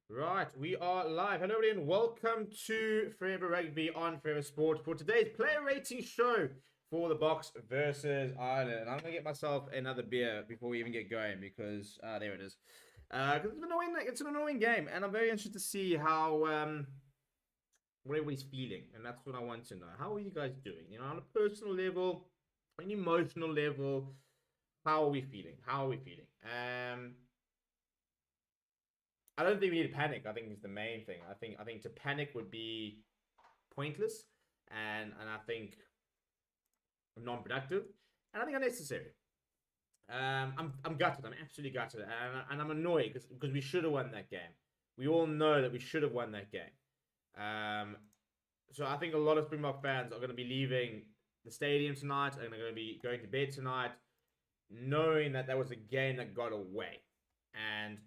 Right, we are live. Hello, everyone. Welcome to Forever Rugby on Forever Sport for today's player rating show for the Box versus Ireland. And I'm going to get myself another beer before we even get going because there it is. Because it's an annoying game, and I'm very interested to see how what everybody's feeling, and that's what I want to know. How are you guys doing? You know, on a personal level, on an emotional level, how are we feeling? How are we feeling? I don't think we need to panic. I think it's the main thing. I think to panic would be pointless, and I think non-productive, and I think unnecessary. I'm gutted. I'm absolutely gutted, and I'm annoyed because we should have won that game. We all know that we should have won that game. So I think a lot of Springbok fans are going to be leaving the stadium tonight and they're going to be going to bed tonight, knowing that was a game that got away, and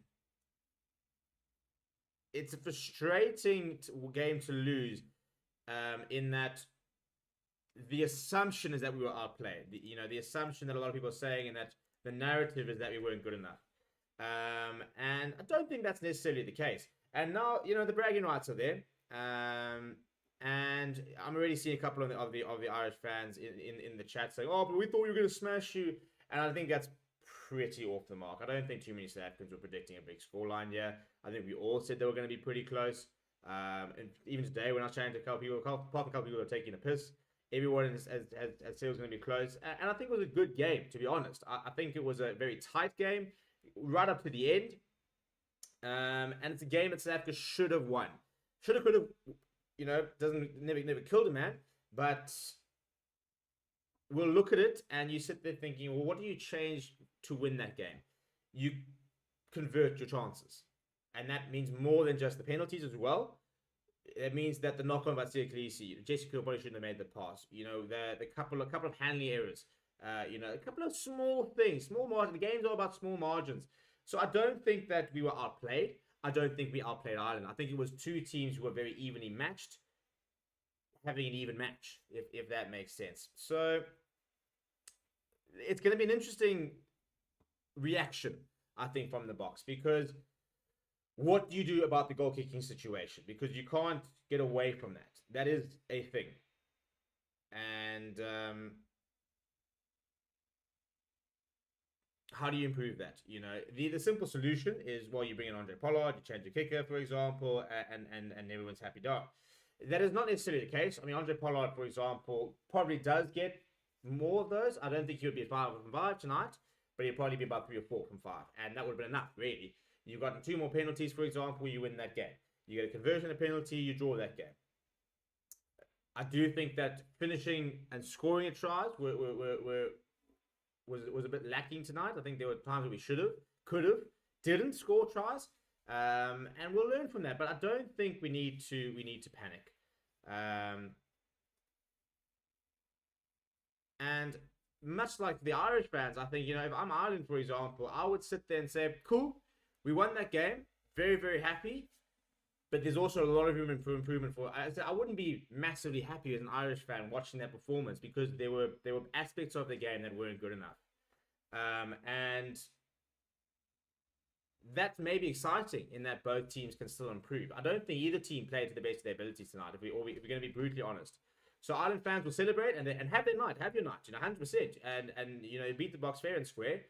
it's a frustrating game to lose. In that the assumption is that we were outplayed. The assumption that a lot of people are saying, and that the narrative is that we weren't good enough. And I don't think that's necessarily the case. And now, the bragging rights are there. And I'm already seeing a couple of the Irish fans in the chat saying, "Oh, but we thought we were going to smash you." And I think that's pretty off the mark. I don't think too many South Africans were predicting a big scoreline here. I think we all said they were going to be pretty close. And even today, when I was chatting to a couple of people were taking a piss. Everyone has said it was going to be close. And I think it was a good game, to be honest. I think it was a very tight game, right up to the end. And it's a game that South Africa should have won. Should have, could have, never killed a man. But we'll look at it, and you sit there thinking, well, what do you change to win that game? You convert your chances. And that means more than just the penalties as well. It means that the knock on by Khaleesi, Jessica probably shouldn't have made the pass. The couple of handling errors. A couple of small things, small margins. The game's all about small margins. So I don't think that we were outplayed. I don't think we outplayed Ireland. I think it was two teams who were very evenly matched, having an even match, if that makes sense. So it's going to be an interesting reaction, I think, from the Box, because what do you do about the goal kicking situation? Because you can't get away from that. That is a thing. And how do you improve that? The simple solution is, well, you bring in Andre Pollard, you change your kicker, for example, and everyone's happy dog. That is not necessarily the case. I mean, Andre Pollard, for example, probably does get more of those. I don't think he would be 5 from 5 tonight, but he'd probably be about 3 or 4 from 5. And that would have been enough, really. You've gotten 2 more penalties, for example, you win that game. You get a conversion, a penalty, you draw that game. I do think that finishing and scoring a tries was a bit lacking tonight. I think there were times where we should have, could have, didn't score tries, and we'll learn from that. But I don't think we need to panic. And much like the Irish fans, I think, if I'm Ireland, for example, I would sit there and say, cool, we won that game, very, very happy. But there's also a lot of room for improvement. I wouldn't be massively happy as an Irish fan watching that performance, because there were aspects of the game that weren't good enough. And that may be exciting in that both teams can still improve. I don't think either team played to the best of their abilities tonight, if we're going to be brutally honest. So Ireland fans will celebrate and have their night, have your night, 100%, and beat the Box fair and square.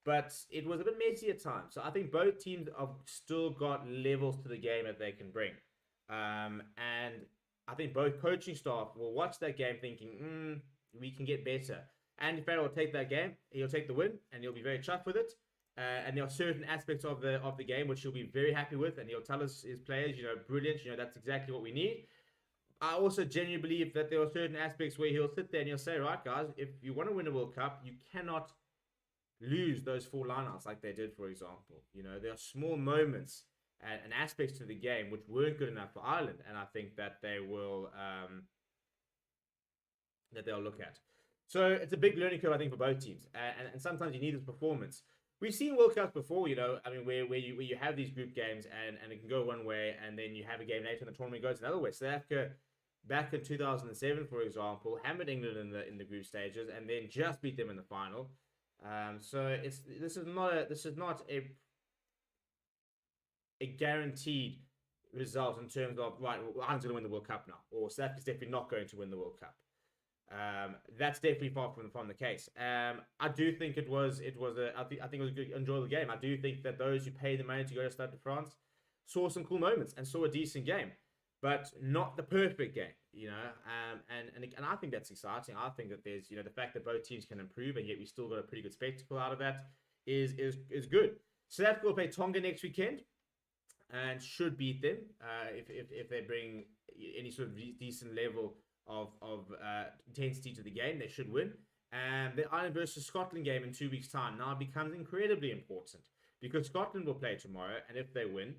But it was a bit messy at times. So I think both teams have still got levels to the game that they can bring. And I think both coaching staff will watch that game thinking, we can get better. Andy Farrell will take that game. He'll take the win, and he'll be very chuffed with it. And there are certain aspects of the game which he'll be very happy with, and he'll tell his players, brilliant, that's exactly what we need. I also genuinely believe that there are certain aspects where he'll sit there and he'll say, right, guys, if you want to win a World Cup, you cannot lose those 4 lineouts like they did, for example. There are small moments and aspects to the game which weren't good enough for Ireland, and I think that they will that they'll look at. So it's a big learning curve, I think, for both teams, and sometimes you need this performance. We've seen World Cups before, where you have these group games and it can go one way, and then you have a game later and the tournament goes another way. South Africa, back in 2007, for example, hammered England in the group stages and then just beat them in the final. So this is not a guaranteed result in terms of, right, Ireland's going to win the World Cup now, or South Africa's definitely not going to win the World Cup. That's definitely far from the case. I do think it was I think it was a good, enjoyable game. I do think that those who paid the money to go to Stade de France saw some cool moments and saw a decent game, but not the perfect game, you know. And I think that's exciting. I think that there's, you know, the fact that both teams can improve, and yet we still got a pretty good spectacle out of that is good. South Africa will play Tonga next weekend and should beat them if they bring any sort of decent level of intensity to the game. They should win. And the Ireland versus Scotland game in 2 weeks' time now becomes incredibly important, because Scotland will play tomorrow, and if they win,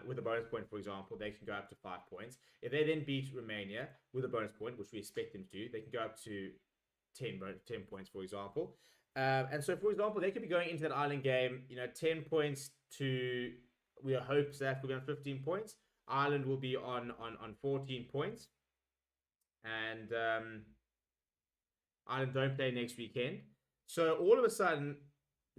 with a bonus point, for example, they can go up to 5 points. If they then beat Romania with a bonus point, which we expect them to do, they can go up to 10 points, for example. And so, for example, they could be going into that Ireland game, you know, 10 points to, we hope South Africa will be on 15 points. Ireland will be on 14 points. And Ireland don't play next weekend. So all of a sudden,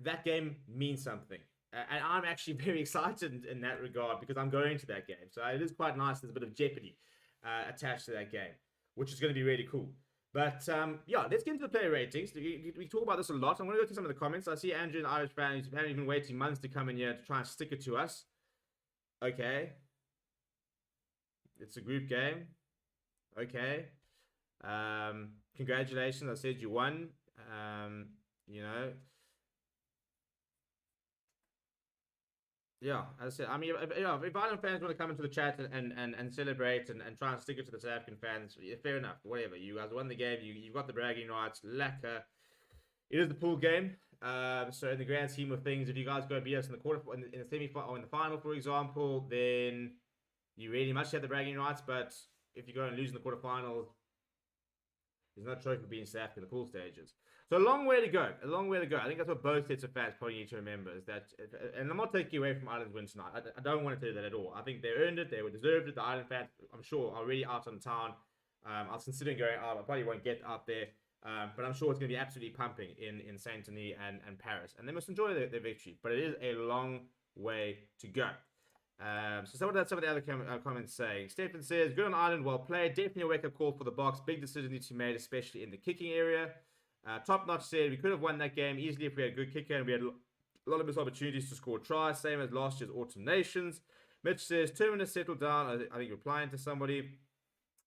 that game means something. And I'm actually very excited in that regard, because I'm going to that game. So it is quite nice. There's a bit of jeopardy attached to that game, which is going to be really cool. But yeah, let's get into the player ratings. We talk about this a lot. I'm going to go through some of the comments. I see Andrew, an Irish fan, who's apparently been waiting months to come in here to try and stick it to us. Okay. It's a group game. Okay. Congratulations. I said you won. You know. Yeah, as I said, I mean, if Ireland fans want to come into the chat and celebrate and try and stick it to the South African fans, fair enough. Whatever. You guys won the game. You've got the bragging rights. Lacquer. It is the pool game. So in the grand scheme of things, if you guys go beat us in the semi-final or in the final, for example, then you really much have the bragging rights. But if you go and lose in the quarterfinals, there's no trophy for being South Africa in the pool stages. So a long way to go. A long way to go. I think that's what both sets of fans probably need to remember, is that, and I'm not taking away from Ireland's win tonight. I don't want to do that at all. I think they earned it. They deserved it. The Ireland fans, I'm sure, are already out on town. I was considering going out. I probably won't get out there. But I'm sure it's going to be absolutely pumping in Saint-Denis and Paris. And they must enjoy their victory. But it is a long way to go. So some of the other comments saying, Stefan says, good on Ireland, well played. Definitely a wake-up call for the Boks. Big decisions need to be made, especially in the kicking area. Top Notch said, we could have won that game easily if we had a good kicker and we had a lot of missed opportunities to score tries, same as last year's Autumn Nations. Mitch says, Terminus settled down. I think replying to somebody.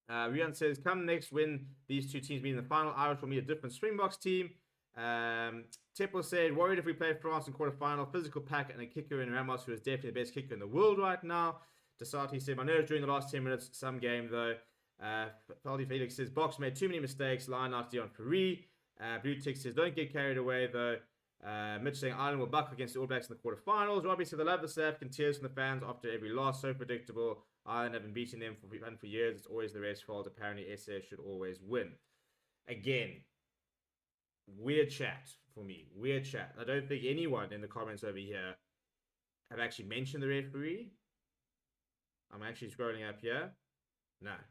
Rian says, come next when these two teams meet in the final, Irish will meet a different Springboks team. Tepo said, worried if we play France in quarterfinal, physical pack and a kicker in Ramos, who is definitely the best kicker in the world right now. Desati said, my nerves during the last 10 minutes, some game though. Faldi Felix says, Boks made too many mistakes, line out Dion Ferree. Blue Tick says, don't get carried away though. Mitch saying, Ireland will buckle against the All Blacks in the quarterfinals. Robbie said, I love the South African tears from the fans after every loss, so predictable. Ireland have been beating them for years. It's always the refs' fault. Apparently, SA should always win. Again, weird chat for me. Weird chat. I don't think anyone in the comments over here have actually mentioned the referee. I'm actually scrolling up here.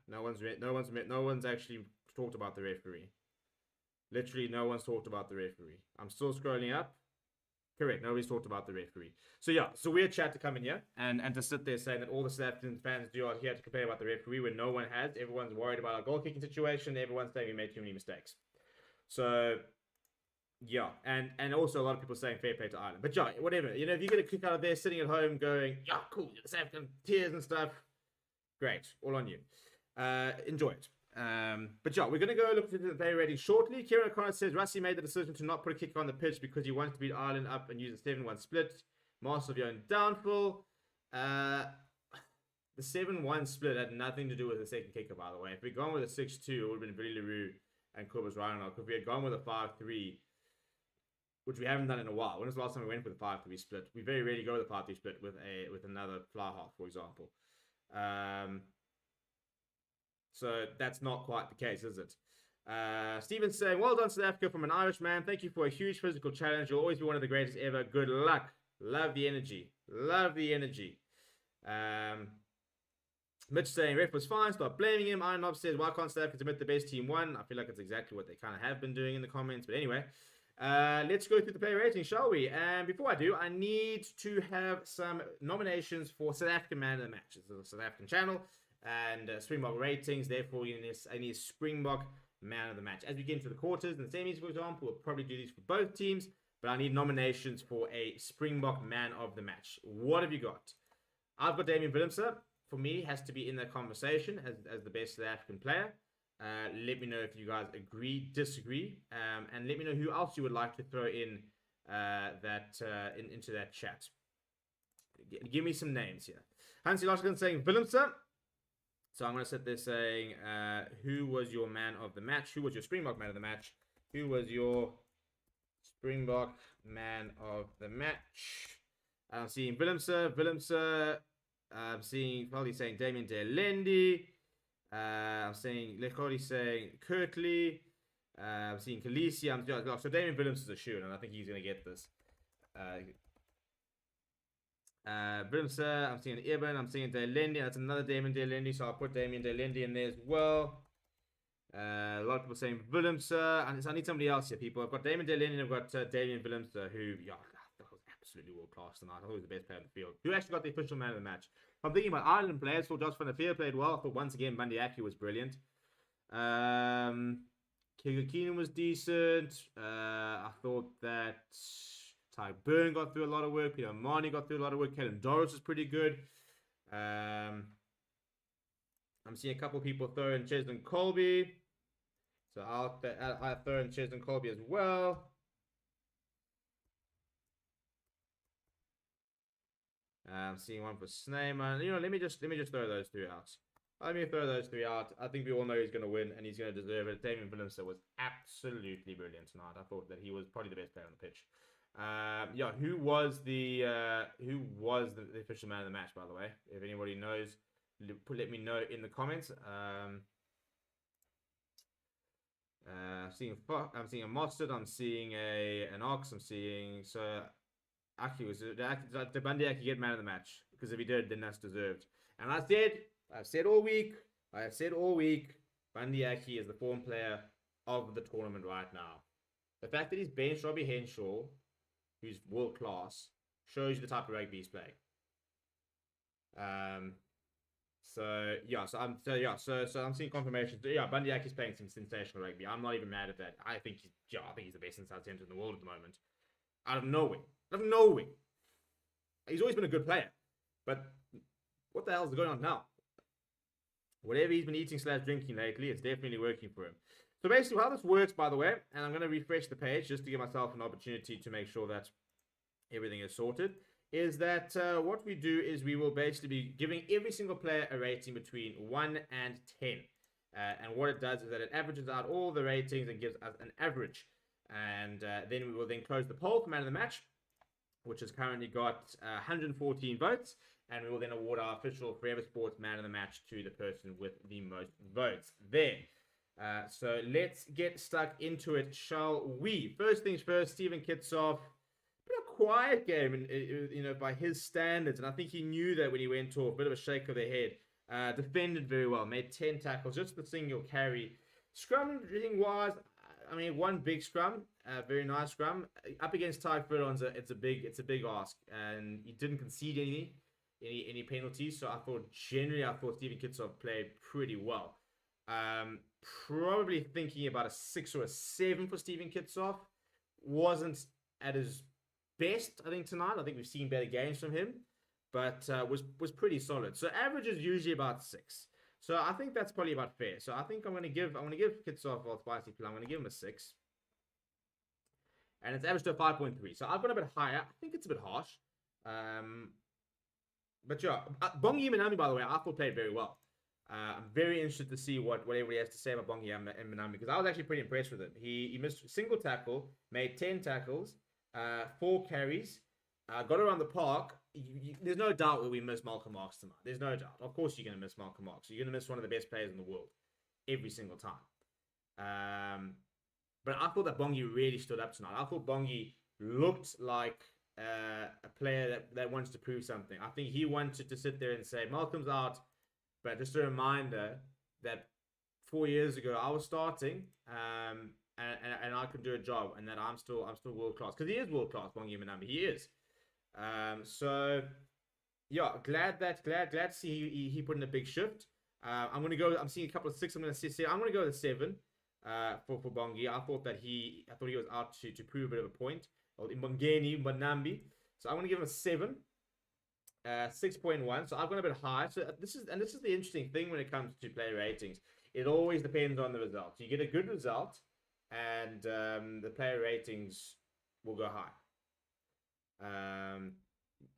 No one's actually talked about the referee. Literally, no one's talked about the referee. I'm still scrolling up. Correct. Nobody's talked about the referee. So yeah, it's a weird chat to come in here and to sit there saying that all the South African fans are here to complain about the referee when no one has. Everyone's worried about our goal kicking situation. Everyone's saying we made too many mistakes. So yeah, and also a lot of people saying fair play to Ireland. But yeah, whatever. You know, if you get a kick out of there sitting at home going, yeah, cool, the South African tears and stuff, great, all on you. Enjoy it. But yeah, we're going to go look at the player rating shortly. Kieran O'Connor says, Rassie made the decision to not put a kicker on the pitch because he wanted to beat Ireland up and use a 7-1 split. Master of your own downfall. The 7-1 split had nothing to do with the second kicker, by the way. If we'd gone with a 6-2, it would have been Billy LaRue and Kobus Reinhardt. If we had gone with a 5-3, which we haven't done in a while. When was the last time we went with a 5-3 split? We very rarely go with a 5-3 split with another fly half, for example. So that's not quite the case, is it? Stephen's saying, well done, South Africa, from an Irish man. Thank you for a huge physical challenge. You'll always be one of the greatest ever. Good luck. Love the energy. Love the energy. Mitch saying, ref was fine. Stop blaming him. Iron Knob says, why can't South Africa admit the best team won? I feel like it's exactly what they kind of have been doing in the comments. But anyway. Let's go through the player rating, shall we? And before I do, I need to have some nominations for South African Man of the Match. It's a South African channel and Springbok ratings. Therefore, I need Springbok Man of the Match. As we get into the quarters and the semis, for example, we'll probably do these for both teams. But I need nominations for a Springbok Man of the Match. What have you got? I've got Damian Willemse. For me, has to be in that conversation as the best South African player. Let me know if you guys agree, disagree, and let me know who else you would like to throw in into that chat. Give me some names here. Hansi Laskin saying Willemse. So I'm going to sit there saying, who was your man of the match? Who was your Springbok man of the match? Who was your Springbok man of the match? I'm seeing Willemse. I'm seeing probably saying Damien Delendi. I'm seeing Lekoli saying Kirtley. I'm seeing Khaleesi. So Damien Willemse is a shoe, and I think he's going to get this. Willemse, I'm seeing Eben. I'm seeing Delendi. That's another Damien Delendi, so I'll put Damien Delendi in there as well. A lot of people saying Willemse. And so I need somebody else here, people. I've got Damien Delendi and I've got Damien Willemse, who, yeah, that was absolutely world class tonight. I thought he was the best player on the field. Who actually got the official man of the match? I'm thinking about Ireland players. I thought Josh van der Veer played well. I thought once again Bandiaki was brilliant. Keegan Keenan was decent. I thought that Ty Byrne got through a lot of work. Peter Marnie got through a lot of work. Kellen Doris was pretty good. I'm seeing a couple of people throw in Cheslin Colby. So I'll throw in Cheslin Colby as well. I'm seeing one for Sneyman. You know, let me just throw those three out. Let me throw those three out. I think we all know he's going to win, and he's going to deserve it. Damien Willemse was absolutely brilliant tonight. I thought that he was probably the best player on the pitch. Yeah, who was the official man of the match, by the way? If anybody knows, let me know in the comments. I'm seeing a Mostert. I'm seeing an Ox. I'm seeing actually was the Bandiaki get man of the match, because if he did, then that's deserved. And I've said all week, Bandiaki is the form player of the tournament right now. The fact that he's benched Robbie Henshaw, who's world class, shows you the type of rugby he's playing. So I'm seeing confirmation. Yeah, Bandiaki's playing some sensational rugby. I'm not even mad at that. I think he's the best inside centre in the world at the moment. Out of nowhere. He's always been a good player, but what the hell is going on now? Whatever he's been eating / drinking lately, it's definitely working for him. So basically how this works, by the way, and I'm going to refresh the page just to give myself an opportunity to make sure that everything is sorted, is that what we do is we will basically be giving every single player a rating between 1 and 10. And what it does is that it averages out all the ratings and gives us an average. And then we will then close the poll for man of the match, which has currently got 114 votes. And we will then award our official Forever Sports man of the match to the person with the most votes there. So let's get stuck into it, shall we? First things first, Steven Kitshoff. Bit of a quiet game, by his standards. And I think he knew that when he went off. Bit of a shake of the head. Defended very well. Made 10 tackles. Just the single carry. Scrumming-wise, I mean, one big scrum. Very nice scrum. Up against Ty Furlon's, it's a big ask. And he didn't concede any penalties. So I thought Steven Kitshoff played pretty well. Probably thinking about a 6 or a 7 for Steven Kitshoff. Wasn't at his best, I think, tonight. I think we've seen better games from him, but was pretty solid. So average is usually about 6. So I think that's probably about fair. So I think I'm gonna give Kitshoff a spicy play. I'm gonna give him a 6, and it's averaged to a 5.3. So I've gone a bit higher. I think it's a bit harsh. But yeah, Bongi Manami, by the way, I thought played very well. I'm very interested to see what everybody has to say about Bongi Manami, because I was actually pretty impressed with him. He missed a single tackle, made 10 tackles, 4 carries, got around the park. There's no doubt that we missed Malcolm Marx tonight. There's no doubt. Of course you're going to miss Malcolm Marx. You're going to miss one of the best players in the world every single time. But I thought that Bongi really stood up tonight. I thought Bongi looked like a player that wants to prove something. I think he wanted to sit there and say, Malcolm's out. But just a reminder that 4 years ago, I was starting, and I can do a job, and that I'm still world class, because he is world class, Bongi Manambi. He is. So yeah, glad to see he put in a big shift. I'm I'm seeing a couple of 6. I'm gonna go with a 7 for Bongi. I thought he was out to prove a bit of a point. Well, in Bongeni, Manambi. So I'm gonna give him a 7. 6.1. So I've gone a bit high. So this is the interesting thing when it comes to player ratings. It always depends on the result. You get a good result, and the player ratings will go high.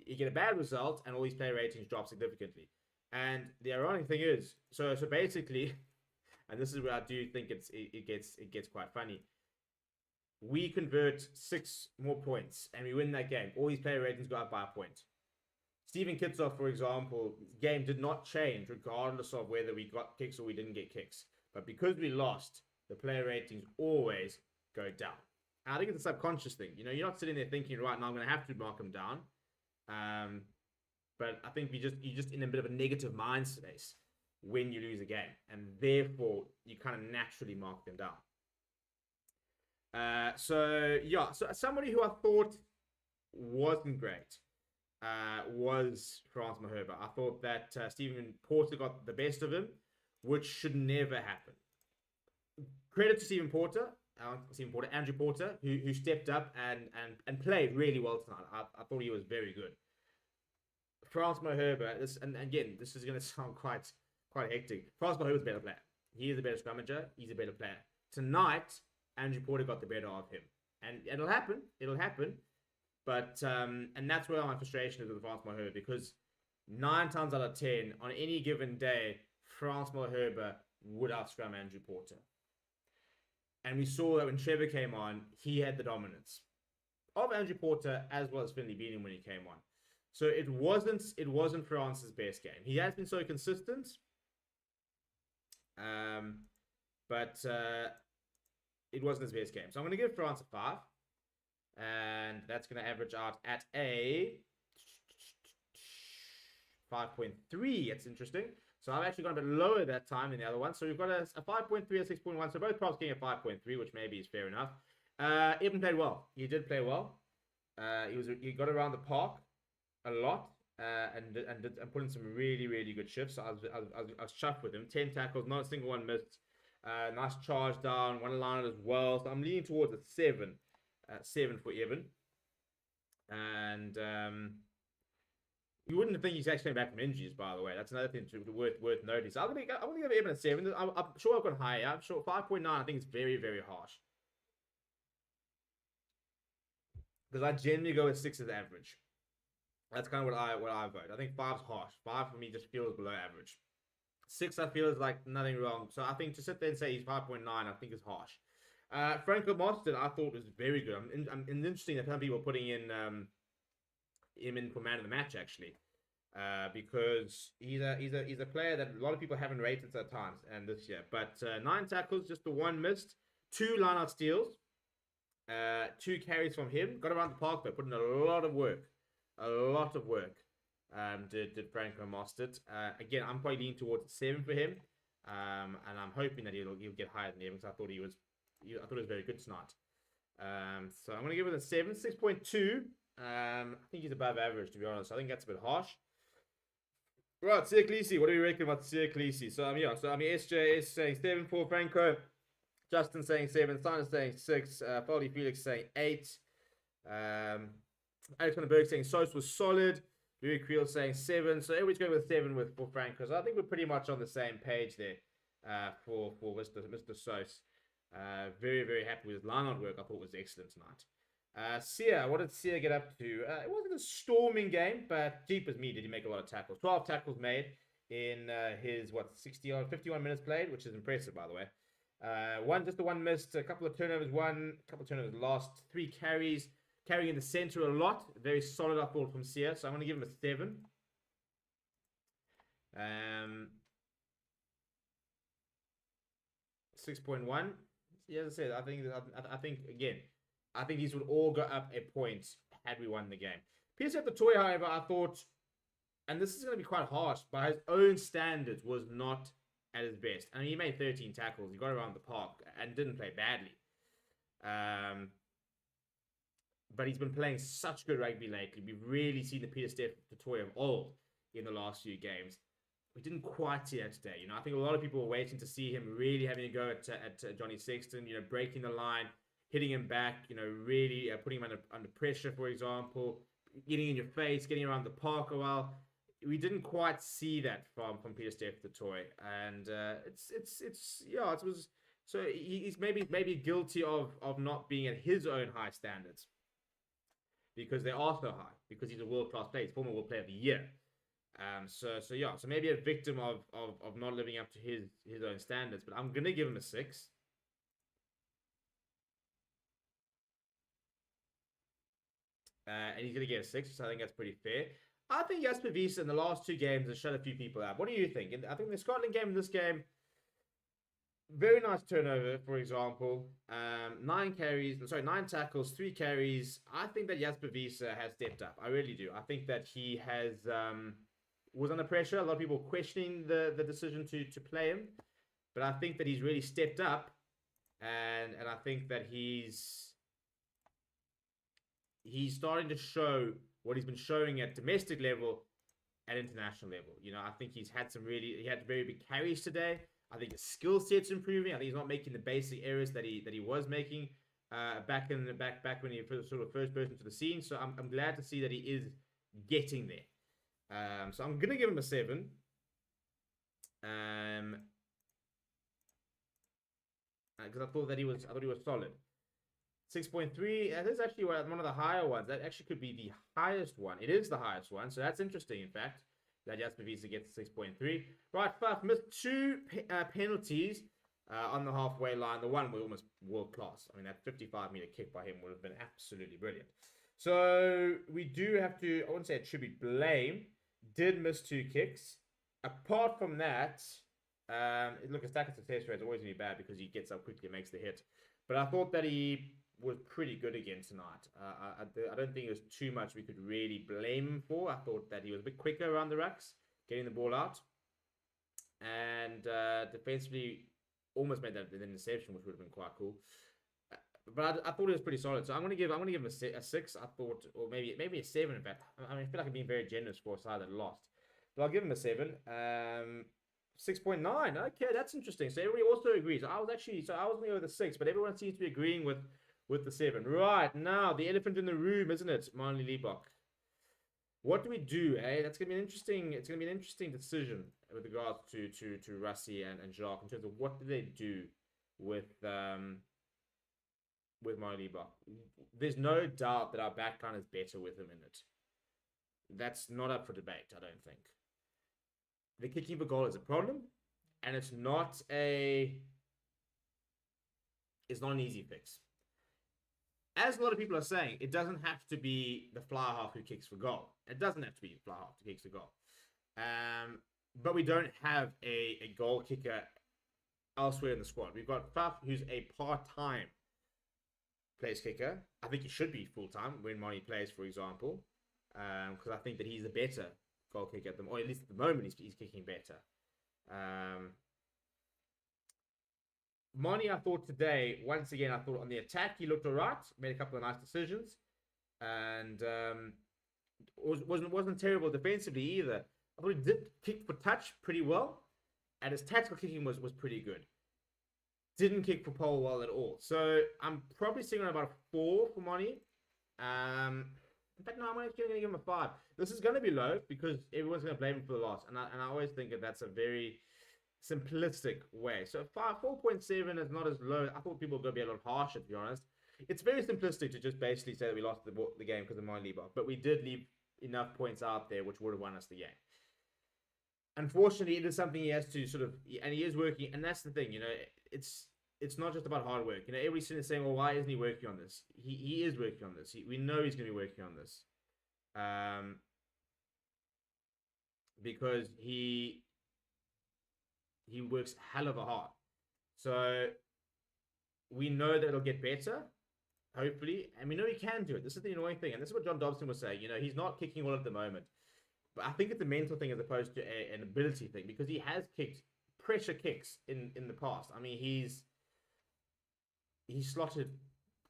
You get a bad result, and all these player ratings drop significantly. And the ironic thing is, so basically, and this is where I do think it gets quite funny. We convert 6 more points, and we win that game. All these player ratings go up by a point. Steven Kitsoff, for example, game did not change regardless of whether we got kicks or we didn't get kicks. But because we lost, the player ratings always go down. And I think it's a subconscious thing. You know, you're not sitting there thinking, right now I'm going to have to mark them down. But I think you're just in a bit of a negative mind space when you lose a game. And therefore, you kind of naturally mark them down. So somebody who I thought wasn't great was Frans Maherba. I thought that Stephen Porter got the best of him, which should never happen. Credit to Andrew Porter, who stepped up and played really well tonight. I thought he was very good. Frans Maherba, this is going to sound quite hectic. Frans Maherba is a better player. He is a better scrummager. He's a better player. Tonight, Andrew Porter got the better of him, and it'll happen. But and that's where my frustration is with Frans Maherba, because 9 times out of 10 on any given day, Frans Maherba would outscrum Andrew Porter. And we saw that when Trevor came on, he had the dominance of Andrew Porter as well as Finley Beating when he came on. So it wasn't France's best game. He has been so consistent, but it wasn't his best game. So I'm going to give France a 5. And that's going to average out at a 5.3. That's interesting. So I've actually gone a bit lower that time than the other one. So we've got a 5.3 and 6.1. So both props getting a 5.3, which maybe is fair enough. Eben played well. He did play well. He got around the park a lot and put in some really, really good shifts. So I was chuffed with him. 10 tackles, not a single one missed. Nice charge down, one line as well. So I'm leaning towards a 7. 7 for Evan. And you wouldn't think he's actually back from injuries, by the way. That's another thing worth noting. So I'm gonna give Evan a 7. I'm sure I've gone higher. I'm sure 5.9. I think it's very, very harsh. Because I generally go with 6 as average. That's kind of what I vote. I think 5's harsh. 5 for me just feels below average. 6 I feel is like nothing wrong. So I think to sit there and say he's 5.9, I think is harsh. Franco Mostert, I thought was very good. I'm interesting that some people are putting in him in for man of the match, actually, because he's a player that a lot of people haven't rated at times and this year. But 9 tackles, just the 1 missed, 2 line-out steals, 2 carries from him. Got around the park though, put in a lot of work, did Franco Mostert. Again, I'm probably leaning towards a 7 for him, and I'm hoping that he'll get higher than him, because I thought he was very good tonight. So I'm going to give it a 7, 6.2. I think he's above average, to be honest. I think that's a bit harsh. Right, Siya Kolisi. What do we reckon about Siya Kolisi? So, SJ is saying 7 for Franco. Justin saying 7. Simon saying 6. Foley Felix saying 8. Alex van den Berg saying Sos was solid. Louis Creel saying 7. So everybody's going with 7 for Franco. So I think we're pretty much on the same page there for Mr. Sos. Very, very happy with his line-out work. I thought was excellent tonight. Siya, what did Siya get up to? It wasn't a storming game, but deep as me, did he make a lot of tackles. 12 tackles made in his 51 minutes played, which is impressive, by the way. Just the 1 missed, a couple of turnovers lost, 3 carries, carrying in the center a lot. Very solid, I thought, from Siya. So I'm going to give him a 7. 6.1. Yeah, as I said, I think these would all go up a point had we won the game. PSF the Toy, however, I thought, and this is going to be quite harsh, by his own standards, was not at his best. I mean, he made 13 tackles. He got around the park and didn't play badly. But he's been playing such good rugby lately. We've really seen the Pieter-Steph du Toit of old in the last few games. We didn't quite see that today. I think a lot of people were waiting to see him really having a go at Johnny Sexton, breaking the line, hitting him back, really putting him under pressure, for example, getting in your face, getting around the park a while. We didn't quite see that from Pieter-Steph du Toit, and it was. So he's maybe guilty of not being at his own high standards, because they are so high, because he's a world-class player, he's former World Player of the Year. So maybe a victim of not living up to his own standards, but I'm gonna give him a 6. And he's gonna get a 6, so I think that's pretty fair. I think Jasper Wiese in the last 2 games has shut a few people out. What do you think? I think the Scotland game, in this game, very nice turnover, for example. 9 tackles, 3 carries. I think that Jasper Wiese has stepped up. I really do. I think that he has was under pressure. A lot of people questioning the decision to play him, but I think that he's really stepped up, and I think that he's starting to show what he's been showing at domestic level, at international level. I think he had very big carries today. I think his skill set's improving. I think he's not making the basic errors that he was making back when he was sort of first person to the scene. So I'm glad to see that he is getting there. So I'm gonna give him a 7. Because I thought he was solid. 6.3. That is actually one of the higher ones. That actually could be the highest one. It is the highest one, so that's interesting. In fact, that Jasper Wiese gets 6.3. Right, Faf missed 2 penalties on the halfway line. The one was almost world class. I mean, that 55-meter kick by him would have been absolutely brilliant. So we do have to, I wouldn't say attribute blame. Did miss 2 kicks. Apart from that, look, a stack of success rate is always going to be bad because he gets up quickly and makes the hit. But I thought that he was pretty good again tonight. I don't think it was too much we could really blame him for. I thought that he was a bit quicker around the rucks, getting the ball out. And defensively, almost made that an interception, which would have been quite cool. But I thought it was pretty solid. So I'm gonna give him a 6. I thought, or maybe a 7. In fact, I feel like I'm being very generous for a side that lost. But I'll give him a 7. 6.9. Okay, that's interesting. So everybody also agrees. I was going to go with a 6, but everyone seems to be agreeing with the 7. Right, now the elephant in the room, isn't it, Marley Liebach? What do we do, eh? That's gonna be interesting. It's gonna be an interesting decision with regards to Rassie and Jacques in terms of what do they do with Marley Liebach. There's no doubt that our backline is better with him in it. That's not up for debate, I don't think. The kicking for goal is a problem, and it's not an easy fix. As a lot of people are saying, it doesn't have to be the fly half who kicks for goal. It doesn't have to be the fly half who kicks for goal. But we don't have a goal kicker elsewhere in the squad. We've got Faf, who's a part-time place kicker. I think he should be full-time when Monty plays, for example, because I think that he's a better goal kicker at them, or at least at the moment he's kicking better. Monty, I thought today, once again, I thought on the attack he looked alright, made a couple of nice decisions, and wasn't terrible defensively either. I thought he did kick for touch pretty well, and his tactical kicking was pretty good. Didn't kick for pole well at all. So I'm probably sitting on about a 4 for Monty. In fact, no, I'm actually going to give him a 5. This is going to be low because everyone's going to blame him for the loss. And I always think that that's a very simplistic way. So 4.7 is not as low. I thought people were going to be a lot harsher, to be honest. It's very simplistic to just basically say that we lost the game because of Marley Liebach. But we did leave enough points out there which would have won us the game. Unfortunately, it is something he has to sort of... And he is working. And that's the thing, it's not just about hard work. Everybody's sitting there saying, well, why isn't he working on this? He is working on this. We know he's going to be working on this. Because he works hell of a hard. So we know that it'll get better, hopefully. And we know he can do it. This is the annoying thing. And this is what John Dobson was saying. He's not kicking well at the moment. But I think it's a mental thing as opposed to an ability thing. Because he has kicked pressure kicks in the past. I mean, he slotted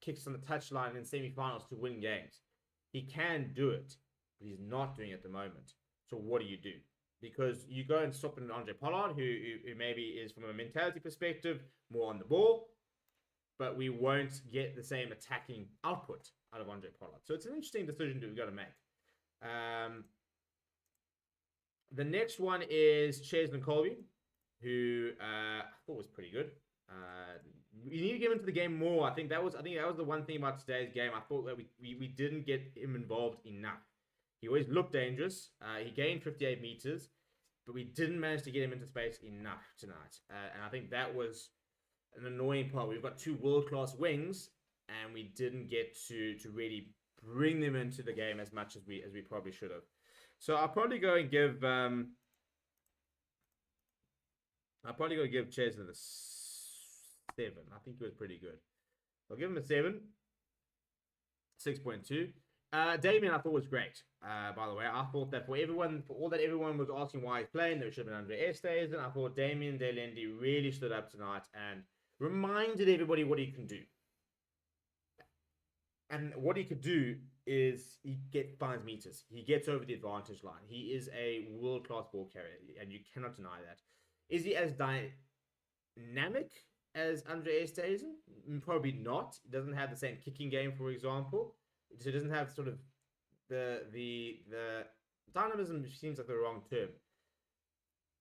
kicks on the touchline in semi-finals to win games. He can do it, but he's not doing it at the moment. So what do you do? Because you go and swap in Andre Pollard, who maybe is from a mentality perspective more on the ball, but we won't get the same attacking output out of Andre Pollard. So it's an interesting decision that we've got to make. The next one is Cheslin Colby, who I thought was pretty good. We need to get him into the game more. I think that was the one thing about today's game. I thought that we didn't get him involved enough. He always looked dangerous. He gained 58 meters, but we didn't manage to get him into space enough tonight. And I think that was an annoying part. We've got two world-class wings, and we didn't get to really bring them into the game as much as we probably should have. So I'll probably go and give Cheslin a 7. I think he was pretty good. I'll give him a 7. 6.2. Damien, I thought was great. By the way, I thought that for all that everyone was asking why he's playing, there should have been Andre Estes, and I thought Damien Delendi really stood up tonight and reminded everybody what he can do. And what he could do is he finds meters. He gets over the advantage line. He is a world-class ball carrier, and you cannot deny that. Is he as dynamic as Andre Estes? Probably not. He doesn't have the same kicking game, for example. So it doesn't have sort of the dynamism seems like the wrong term.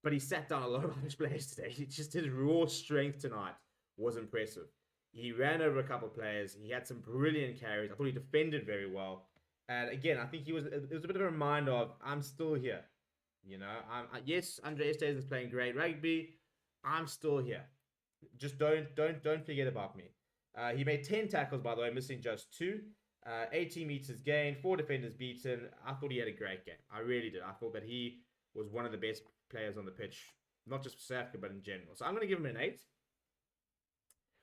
But he sat down a lot of Irish players today. His raw strength tonight was impressive. He ran over a couple of players. He had some brilliant carries. I thought he defended very well. And again, I think it was a bit of a reminder of, I'm still here. You know, yes, Andre Estes is playing great rugby. I'm still here. Just don't forget about me. He made 10 tackles, by the way, missing just 2. 18 meters gained, 4 defenders beaten. I thought he had a great game. I really did. I thought that he was one of the best players on the pitch, not just for South Africa, but in general. So I'm going to give him an 8. Because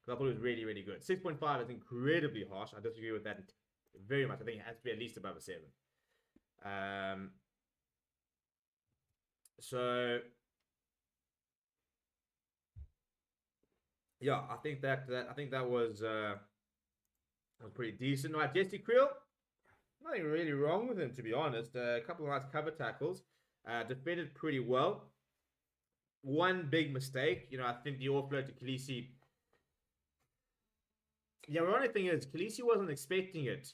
I thought it was really, really good. 6.5 is incredibly harsh. I disagree with that very much. I think it has to be at least above a 7. So yeah, I think that was pretty decent. Right, Jesse Creel, nothing really wrong with him, to be honest. A couple of nice cover tackles, defended pretty well. One big mistake, I think the offload to Khaleesi. The ironic thing is, Khaleesi wasn't expecting it,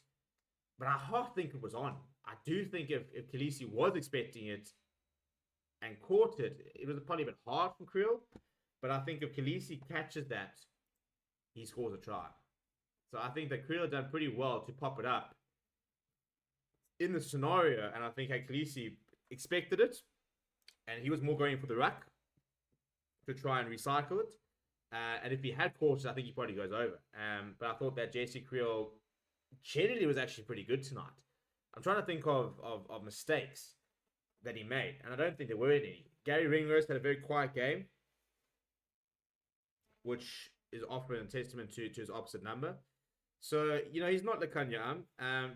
but I half think it was on. I do think if Khaleesi was expecting it and caught it, it was probably a bit hard from Creel. But I think if Khaleesi catches that, he scores a try. So I think that Creel done pretty well to pop it up in the scenario. And I think Khaleesi expected it. And he was more going for the ruck to try and recycle it. And if he had caught it, I think he probably goes over. But I thought that Jesse Creel generally was actually pretty good tonight. I'm trying to think of mistakes that he made. And I don't think there were any. Gary Ringrose had a very quiet game, which is often a testament to his opposite number. So, he's not Lekanya.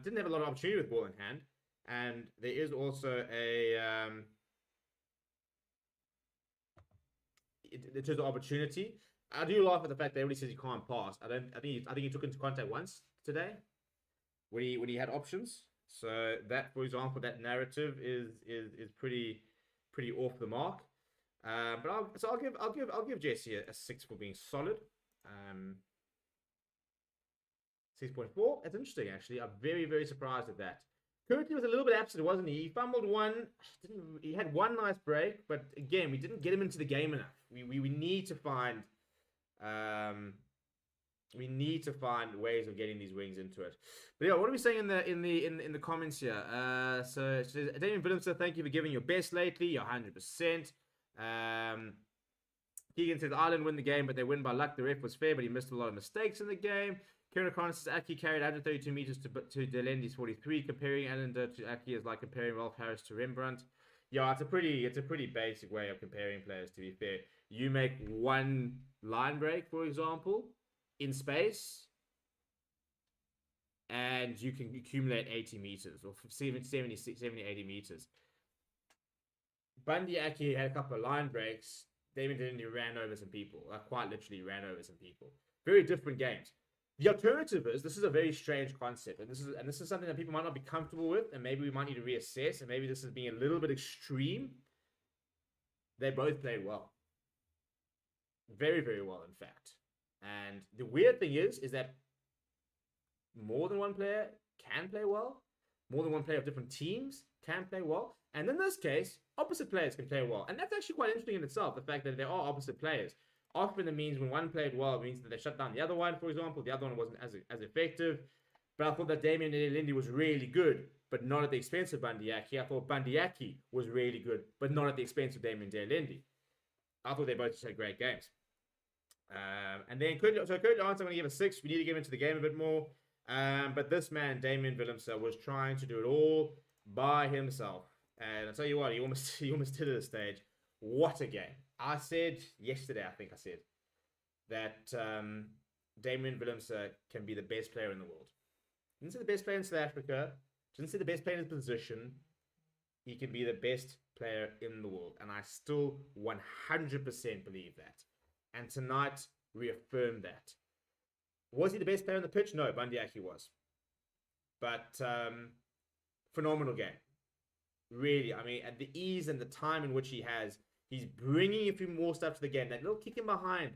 Didn't have a lot of opportunity with ball in hand. And there is also in terms of opportunity, I do laugh at the fact that everybody says he can't pass. I think he took into contact once today when he had options. So that, for example, that narrative is pretty off the mark. But I'll give Jesse a 6 for being solid. 6.4. That's interesting, actually. I'm very, very surprised at that. Curti was a little bit absent, wasn't he? He fumbled one. He had one nice break, but again, we didn't get him into the game enough. We need to find ways of getting these wings into it. But yeah, what are we saying in the comments here? So Damien Willemser, thank you for giving your best lately. You're 100%. Keegan says Ireland win the game, but they win by luck. The ref was fair, but he missed a lot of mistakes in the game. Kieran O'Connor says Aki carried 132 meters to Delendi's 43. Comparing Allender to Aki is like comparing Rolf Harris to Rembrandt. Yeah, it's a pretty basic way of comparing players, to be fair. You make one line break, for example, in space, and you can accumulate 80 meters or 70, 80 meters. Bundy Aki had a couple of line breaks. Damien Delendy ran over some people. Quite literally ran over some people. Very different games. The alternative is, this is a very strange concept, and this is something that people might not be comfortable with, and maybe we might need to reassess, and maybe this is being a little bit extreme. They both played well. Very, very well, in fact. And the weird thing is that more than one player can play well. More than one player of different teams can play well. And in this case, opposite players can play well. And that's actually quite interesting in itself, the fact that there are opposite players. Often it means when one played well, it means that they shut down the other one, for example. The other one wasn't as effective. But I thought that Damian Ndelindi was really good, but not at the expense of Bandiaki. I thought Bandiaki was really good, but not at the expense of Damian Ndelindi. I thought they both just had great games. And then, Kurt Lance, I'm going to give a 6. We need to get into the game a bit more. But this man, Damian Willemse, was trying to do it all by himself. And I'll tell you what, he almost did it at a stage. What a game. I said yesterday, I think I said, that Damian Willemse can be the best player in the world. Didn't say the best player in South Africa. Didn't say the best player in his position. He can be the best player in the world. And I still 100% believe that. And tonight reaffirmed that. Was he the best player on the pitch? No, Bandiaki was. But phenomenal game. Really, I mean, at the ease and the time in which he has, he's bringing a few more stuff to the game. That little kick in behind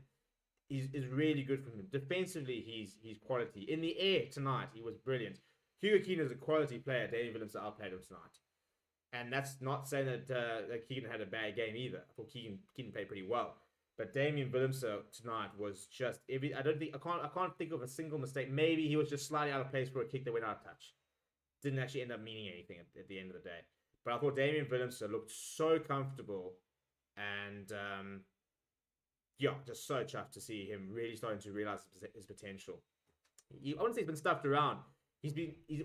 is really good from him. Defensively, he's quality. In the air tonight, he was brilliant. Hugo Keane is a quality player. Damian Willemse outplayed him tonight. And that's not saying that Keegan had a bad game either. I thought Keegan played pretty well. But Damian Willemse tonight was just I can't think of a single mistake. Maybe he was just slightly out of place for a kick that went out of touch. Didn't actually end up meaning anything at the end of the day. But I thought Damian Willemse looked so comfortable, and just so chuffed to see him really starting to realize his potential. I wouldn't say he's been stuffed around. He's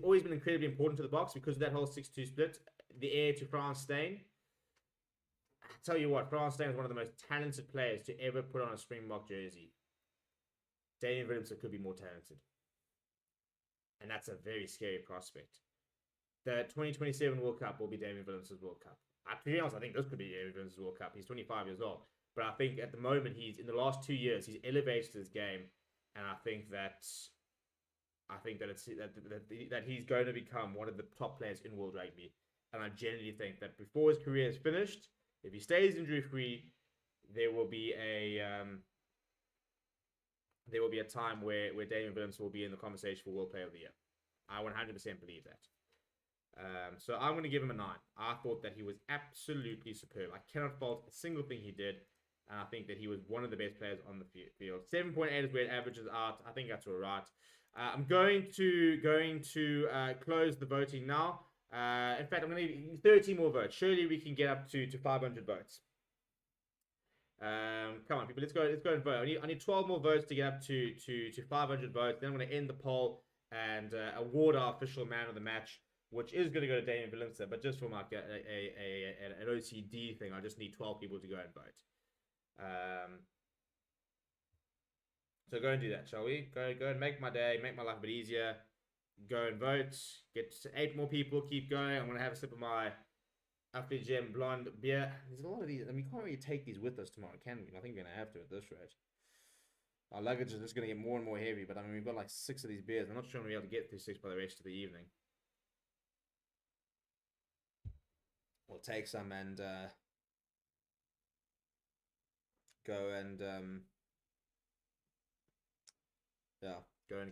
always been incredibly important to the box because of that whole 6-2 split. The heir to Frans Steyn. I tell you what, Frans Steyn is one of the most talented players to ever put on a Springbok jersey. Damian Willemse could be more talented. And that's a very scary prospect. The 2027 World Cup will be Damian Willemse's World Cup. To be honest, I think this could be Damian Willemse's World Cup. He's 25 years old. But I think at the moment, in the last 2 years, he's elevated his game. And I think that he's going to become one of the top players in world rugby. And I genuinely think that before his career is finished, if he stays injury-free, there will be a time where Damian Willemse will be in the conversation for World Player of the Year. I 100% believe that. So I'm going to give him a 9. I thought that he was absolutely superb. I cannot fault a single thing he did. And I think that he was one of the best players on the field. 7.8 is where it averages out. I think that's all right. I'm going to close the voting now. In fact, I'm going to need 30 more votes. Surely we can get up to 500 votes. Come on, people, let's go and vote. I need 12 more votes to get up to 500 votes. Then I'm going to end the poll and award our official man of the match, which is going to go to Damian Willemse. But just from like an OCD thing, I just need 12 people to go and vote. So go and do that, shall we? Go and make my day, make my life a bit easier. Go and vote. Get 8 more people. Keep going. I'm going to have a sip of my Afrigem blonde beer. There's a lot of these, and we can't really take these with us tomorrow, can we? I think we're going to have to at this rate. Our luggage is just going to get more and more heavy, but I mean, we've got like 6 of these beers. I'm not sure we'll be able to get through 6 by the rest of the evening. We'll take some and go and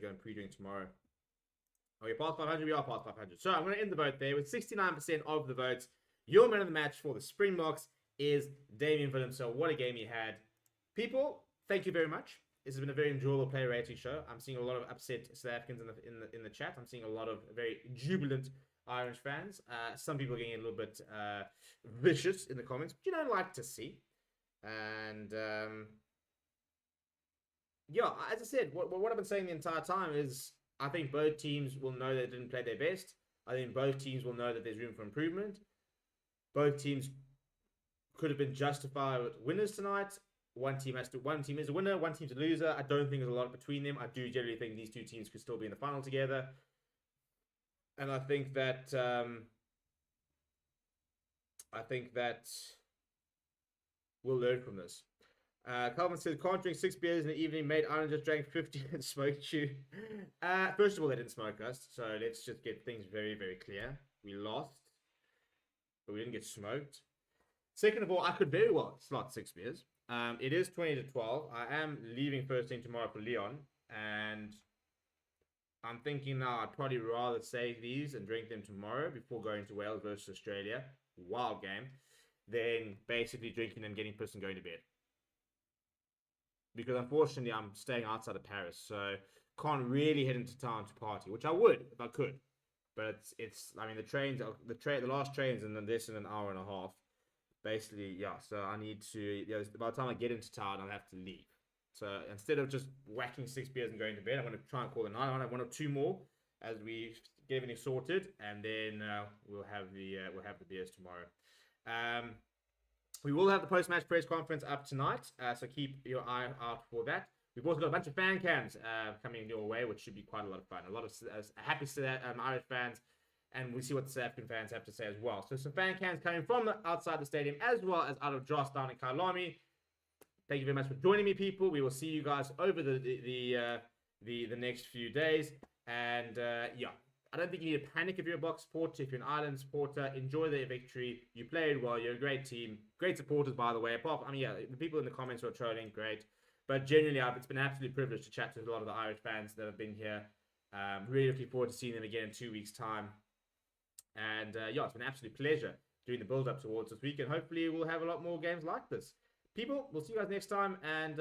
go and pre-drink tomorrow. Are we past 500? We are past 500. So I'm going to end the vote there with 69% of the votes. Your man of the match for the Springboks is Damian Willemse. What a game he had. People, thank you very much. This has been a very enjoyable player rating show. I'm seeing a lot of upset South Africans in the chat. I'm seeing a lot of very jubilant Irish fans. Some people are getting a little bit vicious in the comments, which you don't like to see. And as I said, what I've been saying the entire time is I think both teams will know they didn't play their best. I think both teams will know that there's room for improvement. Both teams could have been justified winners tonight. One team is a winner, one team's a loser. I don't think there's a lot between them. I do generally think these two teams could still be in the final together. And I think that we'll learn from this. Calvin says, can't drink 6 beers in the evening. Mate, Ireland just drank 50 and smoked you. First of all, they didn't smoke us. So let's just get things very, very clear. We lost, but we didn't get smoked. Second of all, I could very well slot 6 beers. It is 20 to 12. I am leaving first thing tomorrow for Leon. And I'm thinking now I'd probably rather save these and drink them tomorrow before going to Wales versus Australia. Wild game. Than basically drinking and getting pissed and going to bed. Because unfortunately I'm staying outside of Paris, so can't really head into town to party, which I would if I could. But it's I mean the last train's in less than an hour and a half. Basically, yeah, so I need to by the time I get into town I'll have to leave. So instead of just whacking 6 beers and going to bed, I'm gonna try and call the night. I want to have 1 or 2 more as we get everything sorted, and then we'll have the beers tomorrow. We will have the post-match press conference up tonight, so keep your eye out for that. We've also got a bunch of fan cams coming your way, which should be quite a lot of fun. A lot of happy Irish fans, and we'll see what the South African fans have to say as well. So some fan cams coming from outside the stadium, as well as out of Joss down in Kailami. Thank you very much for joining me, people. We will see you guys over the next few days, and yeah. I don't think you need to panic if you're a Box supporter. If you're an Ireland supporter, enjoy the victory. You played well. You're a great team. Great supporters, by the way. I mean, yeah, the people in the comments who are trolling, great. But generally, it's been an absolute privilege to chat to a lot of the Irish fans that have been here. Really looking forward to seeing them again in 2 weeks' time. And yeah, it's been an absolute pleasure doing the build-up towards this week. And hopefully, we'll have a lot more games like this. People, we'll see you guys next time. And